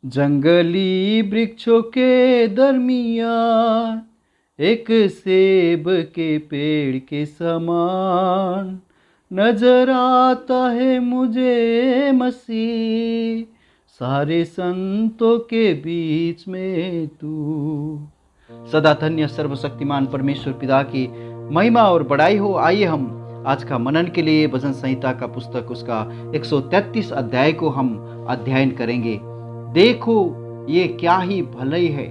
जंगली वृक्षों के दरमियान एक सेब के पेड़ के समान नजर आता है मुझे मसीह, सारे संतों के बीच में तू। सदा धन्य सर्वशक्तिमान परमेश्वर पिता की महिमा और बड़ाई हो। आइए हम आज का मनन के लिए भजन संहिता का पुस्तक उसका 133 अध्याय को हम अध्ययन करेंगे। देखो ये क्या ही भलाई है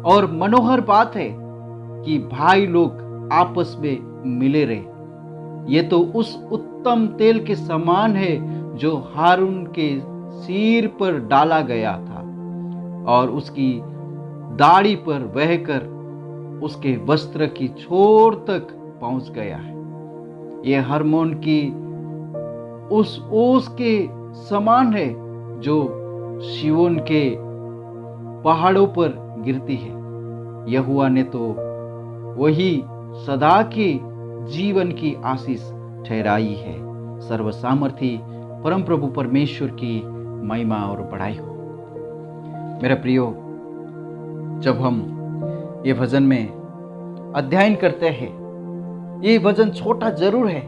और मनोहर बात है कि भाई लोग आपस में मिले रहे। ये तो उस उत्तम तेल के समान है जो हारून के सिर पर डाला गया था और उसकी दाढ़ी पर बहकर उसके वस्त्र की छोर तक पहुंच गया है। ये हरमोन की उस ओस के समान है जो सिय्योन के पहाड़ों पर गिरती है। यहोवा ने तो वही सदा के जीवन की आशीष ठहराई है। सर्वसामर्थी परम प्रभु परमेश्वर की महिमा और बड़ाई हो। मेरे प्रियो, जब हम ये भजन में अध्ययन करते हैं, ये भजन छोटा जरूर है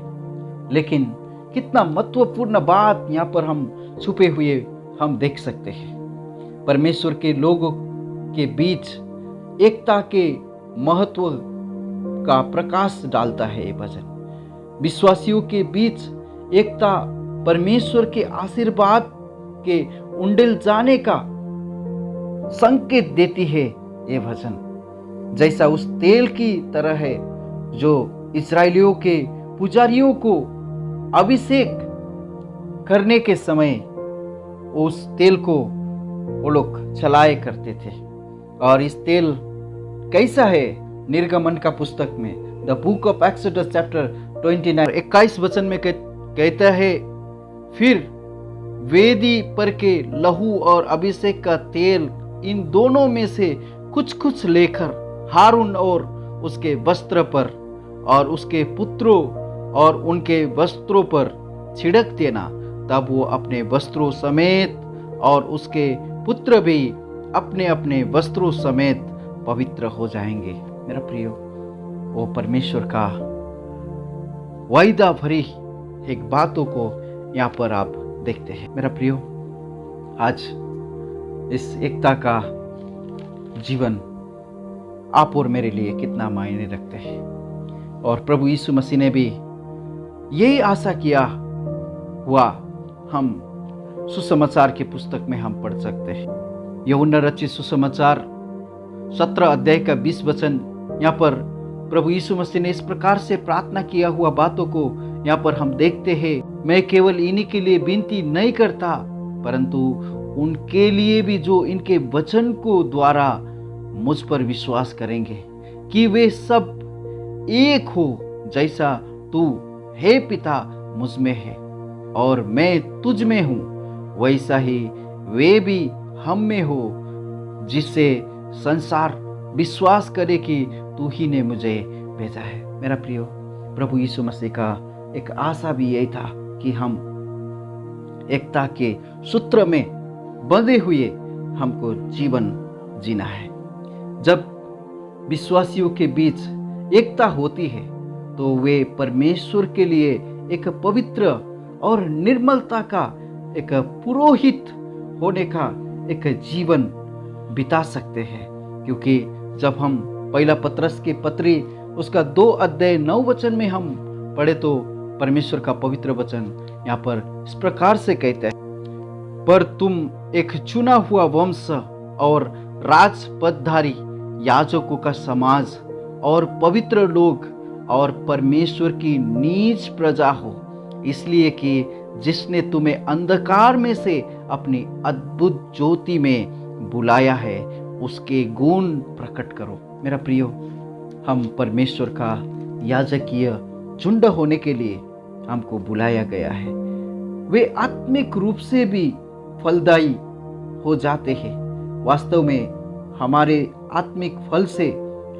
लेकिन कितना महत्वपूर्ण बात यहाँ पर हम छुपे हुए हम देख सकते हैं। परमेश्वर के लोगों के बीच एकता के महत्व का प्रकाश डालता है ये भजन। विश्वासियों के बीच एकता परमेश्वर के आशीर्वाद के उंडेल जाने का संकेत देती है ये भजन। जैसा उस तेल की तरह है जो इस्राएलियों के पुजारियों को अभिषेक करने के समय उस तेल को वो लोग चलाए करते थे। और इस तेल कैसा है? निर्गमन का पुस्तक में the book of exodus chapter 29 21 वचन में कहता है, फिर वेदी पर के लहू और अभिषेक का तेल इन दोनों में से कुछ कुछ लेकर हारून और उसके वस्त्र पर और उसके पुत्रों और उनके वस्त्रों पर छिड़क देना। तब वो अपने वस्त्रों समेत और उसके पुत्र भी अपने अपने वस्त्रों समेत पवित्र हो जाएंगे। मेरा प्रियो, वो परमेश्वर का वायदा भरी एक बातों को यहाँ पर आप देखते हैं। मेरा प्रियो, आज इस एकता का जीवन आप और मेरे लिए कितना मायने रखते हैं। और प्रभु यीशु मसीह ने भी यही आशा किया हुआ हम सुसमाचार की पुस्तक में हम पढ़ सकते हैं। यूहन्ना रचित सुसमाचार 17 अध्याय का 20 वचन, यहाँ पर प्रभु यीशु मसीह ने इस प्रकार से प्रार्थना किया हुआ बातों को यहाँ पर हम देखते हैं। मैं केवल इन्हीं के लिए विनती नहीं करता परंतु उनके लिए भी जो इनके वचन को द्वारा मुझ पर विश्वास करेंगे, कि वे सब एक हो जैसा तू हे पिता मुझ में है और मैं तुझ में हूँ, वैसा ही वे भी हम में हो, जिससे संसार विश्वास करे कि तू ही ने मुझे भेजा है। मेरा प्रियो, प्रभु यीशु मसीह का एक आशा भी यही था कि हम एकता के सूत्र में बंधे हुए हमको जीवन जीना है। जब विश्वासियों के बीच एकता होती है तो वे परमेश्वर के लिए एक पवित्र और निर्मलता का एक पुरोहित होने का एक जीवन बिता सकते हैं। क्योंकि जब हम पहला पतरस के पत्री उसका 2 अध्याय 9 वचन में हम पढ़े तो परमेश्वर का पवित्र वचन यहाँ पर इस प्रकार से कहता है, पर तुम एक चुना हुआ वंश और राजपदधारी याजकों का समाज और पवित्र लोग और परमेश्वर की नीच प्रजा हो, इसलिए कि जिसने तुम्हें अंधकार में से अपनी अद्भुत ज्योति में बुलाया है उसके गुण प्रकट करो। मेरा प्रियो, हम परमेश्वर का याजकीय झुंड होने के लिए हमको बुलाया गया है। वे आत्मिक रूप से भी फलदायी हो जाते हैं। वास्तव में हमारे आत्मिक फल से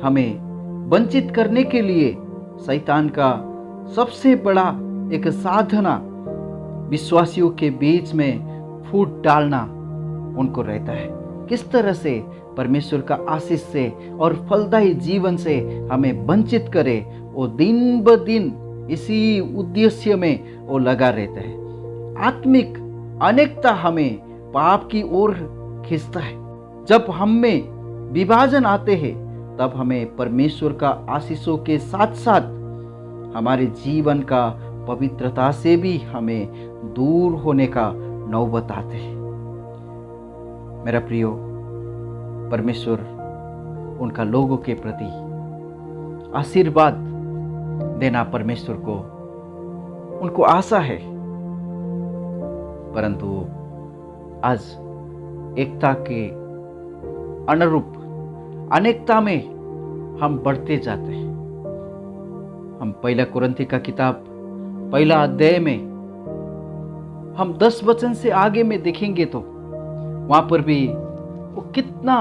हमें वंचित करने के लिए शैतान का सबसे बड़ा एक साधना विश्वासियों के बीच में फूट डालना उनको रहता है। किस तरह से परमेश्वर का आशीष से और फलदायी जीवन से हमें वंचित करे, वो दिन ब दिन इसी उद्देश्य में वो लगा रहता है। आत्मिक अनेकता हमें पाप की ओर खींचता है। जब हम में विभाजन आते हैं तब हमें परमेश्वर का आशीषों के साथ साथ हमारे जीवन का पवित्रता से भी हमें दूर होने का नौबत आते हैं। मेरा प्रियो, परमेश्वर उनका लोगों के प्रति आशीर्वाद देना परमेश्वर को उनको आशा है, परंतु आज एकता के अनुरूप अनेकता में हम बढ़ते जाते हैं। हम पहला कुरिन्थी का किताब पहला अध्याय में हम 10 वचन से आगे में देखेंगे तो वहां पर भी वो कितना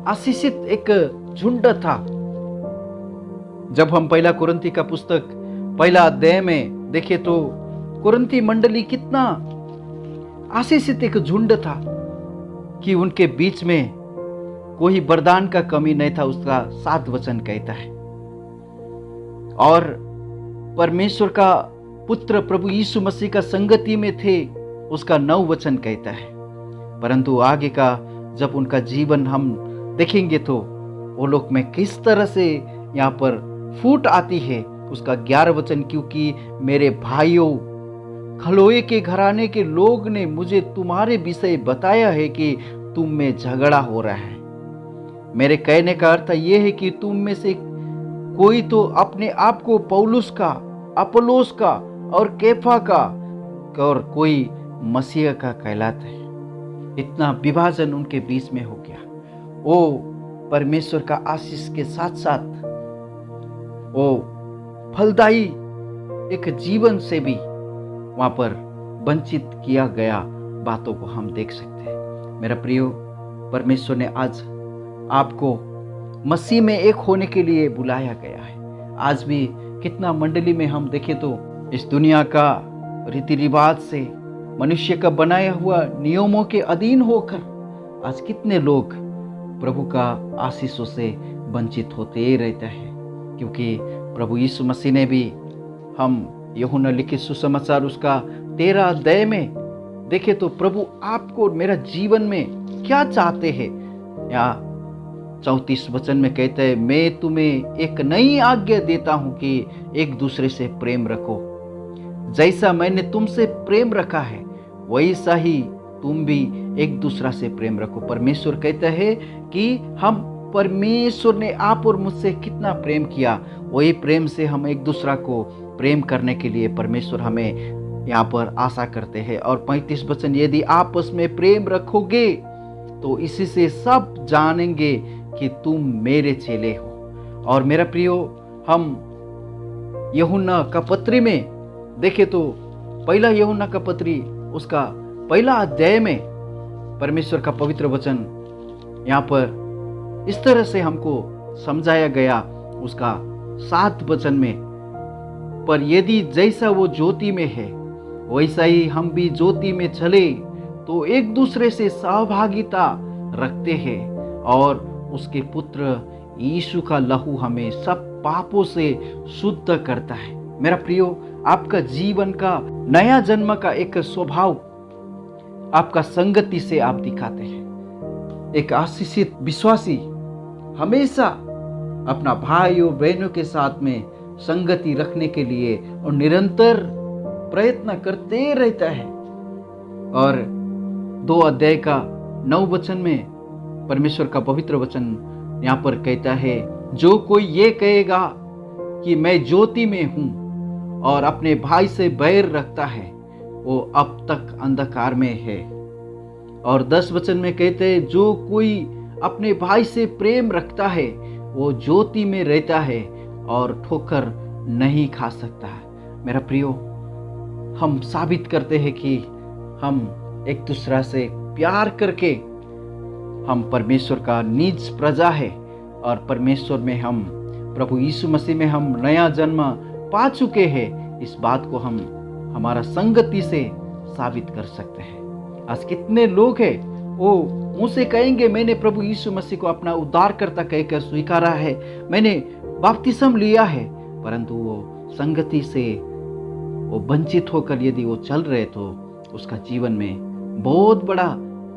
आशीषित एक झुंड था। जब हम पहला कुरिन्थी का पुस्तक पहला अध्याय में देखे तो कुरिन्थी मंडली कितना आशीषित एक झुंड था कि उनके बीच में कोई वरदान का कमी नहीं था, उसका 7 वचन कहता है। और परमेश्वर का पुत्र प्रभु यीशु मसीह का संगति में थे, उसका 9 वचन कहता है। परंतु आगे का जब उनका जीवन हम देखेंगे तो वो लोग में किस तरह से यहाँ पर फूट आती है, उसका 11 वचन, क्योंकि मेरे भाइयों, खलोए के घराने के लोग ने मुझे तुम्हारे विषय बताया है कि तुम में झगड़ा हो रहा है। मेरे कहने का अर्थ यह है कि तुम में से कोई तो अपने आप को पौलुस का, अपोलोस का और कैफा का और कोई मसीह का कहलाता है। इतना विभाजन उनके बीच में हो गया। वो परमेश्वर का आशीष के साथ साथ वो फलदायी एक जीवन से भी वहां पर वंचित किया गया बातों को हम देख सकते हैं। मेरा प्रियो, परमेश्वर ने आज आपको मसीह में एक होने के लिए बुलाया गया है। आज भी कितना मंडली में हम देखें तो इस दुनिया का रीति रिवाज से, मनुष्य का बनाया हुआ नियमों के अधीन होकर आज कितने लोग प्रभु का आशीषों से वंचित होते रहते हैं। क्योंकि प्रभु यीशु मसीह ने भी, हम यूहन्ना लिखित सुसमाचार उसका 13 अध्याय में देखे तो प्रभु आपको मेरा जीवन में क्या चाहते हैं, या 34 वचन में कहते हैं, मैं तुम्हें एक नई आज्ञा देता हूं कि एक दूसरे से प्रेम रखो। जैसा मैंने तुमसे प्रेम रखा है वैसा ही तुम भी एक दूसरा से प्रेम रखो। परमेश्वर कहता है कि हम, परमेश्वर ने आप और मुझसे कितना प्रेम किया, वही प्रेम से हम एक दूसरा को प्रेम करने के लिए परमेश्वर हमें यहाँ पर आशा करते हैं। और 35 वचन, यदि आपस में प्रेम रखोगे तो इसी से सब जानेंगे कि तुम मेरे चेले हो। और मेरा प्रियो, हम यूहन्ना का पत्री में देखे तो पहला यूहन्ना का पत्री उसका पहला अध्याय में परमेश्वर का पवित्र वचन यहाँ पर इस तरह से हमको समझाया गया, उसका 7 वचन में, पर यदि जैसा वो ज्योति में है वैसा ही हम भी ज्योति में चले तो एक दूसरे से सहभागिता रखते हैं, और उसके पुत्र यीशु का लहू हमें सब पापों से शुद्ध करता है। मेरा प्रियो, आपका जीवन का नया जन्म का एक स्वभाव आपका संगति से आप दिखाते हैं। एक आशीषित विश्वासी हमेशा अपना भाइयों बहनों के साथ में संगति रखने के लिए और निरंतर प्रयत्न करते रहता है। और 2 अध्याय का 9 वचन में परमेश्वर का पवित्र वचन यहाँ पर कहता है, जो कोई ये कहेगा कि मैं ज्योति में हूं और अपने भाई से बैर रखता है वो अब तक अंधकार में है। और 10 वचन में कहते हैं, जो कोई अपने भाई से प्रेम रखता है वो ज्योति में रहता है और ठोकर नहीं खा सकता। मेरा प्रियो, हम साबित करते हैं कि हम एक दूसरा से प्यार करके हम परमेश्वर का निज प्रजा है, और परमेश्वर में हम, प्रभु यीशु मसीह में हम नया जन्म पा चुके हैं। इस बात को हम हमारा संगति से साबित कर सकते हैं। आज कितने लोग हैं वो मुँह से कहेंगे मैंने प्रभु यीशु मसीह को अपना उद्धारकर्ता कहकर स्वीकारा है, मैंने बपतिस्म लिया है, परंतु वो संगति से वो वंचित होकर यदि वो चल रहे तो उसका जीवन में बहुत बड़ा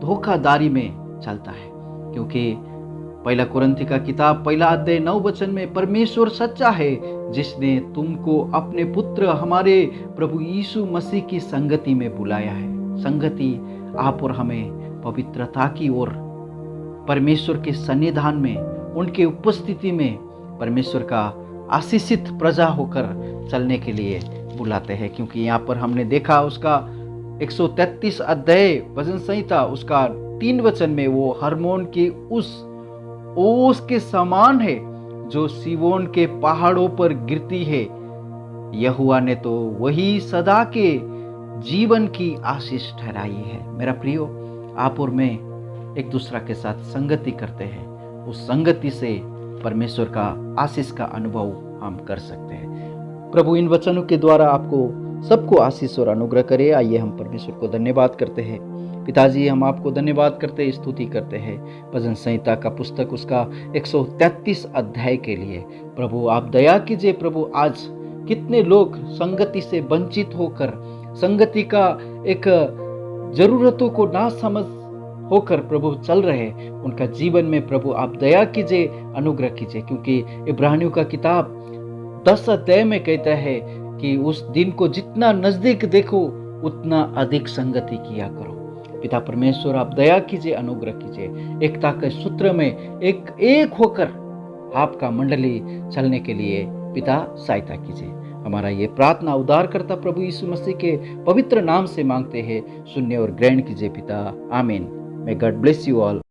धोखाधड़ी में चलता है। क्योंकि पहला कुरिन्थी का किताब 1 अध्याय 9 वचन में परमेश्वर सच्चा है जिसने तुमको अपने पुत्र हमारे प्रभु यीशु मसीह की संगति में बुलाया है। संगति आप और हमें पवित्रता की ओर, परमेश्वर के सन्निधान में, उनके उपस्थिति में परमेश्वर का आशीषित प्रजा होकर चलने के लिए बुलाते हैं। क्योंकि यहाँ पर हमने देखा उसका 133 अध्याय भजन संहिता उसका 3 वचन में वो हर्मोन की उस ओस के समान है जो सिय्योन के पहाड़ों पर गिरती है। यहोवा ने तो वही सदा के जीवन की आशीष ठहराई है। मेरा प्रियो, आप और मैं एक दूसरा के साथ संगति करते हैं, उस संगति से परमेश्वर का आशीष का अनुभव हम कर सकते हैं। प्रभु इन वचनों के द्वारा आपको सबको आशीष और अनुग्रह करे। आइए हम परमेश्वर को धन्यवाद करते हैं। पिताजी, हम आपको धन्यवाद करते हैं, स्तुति करते हैं भजन संहिता का पुस्तक उसका 133 अध्याय के लिए। प्रभु आप दया कीजिए। प्रभु आज कितने लोग संगति से वंचित होकर, संगति का एक जरूरतों को ना समझ होकर प्रभु चल रहे, उनका जीवन में प्रभु आप दया कीजिए, अनुग्रह कीजिए। क्योंकि इब्रानियों का किताब 10 अध्याय में कहता है कि उस दिन को जितना नजदीक देखो उतना अधिक संगति किया करो। पिता परमेश्वर आप दया कीजिए, अनुग्रह कीजिए। एकता के सूत्र में एक होकर आपका मंडली चलने के लिए पिता सहायता कीजिए। हमारा ये प्रार्थना उद्धारकर्ता प्रभु यीशु मसीह के पवित्र नाम से मांगते हैं, सुनिए और ग्रहण कीजिए पिता। आमीन। May God bless you all.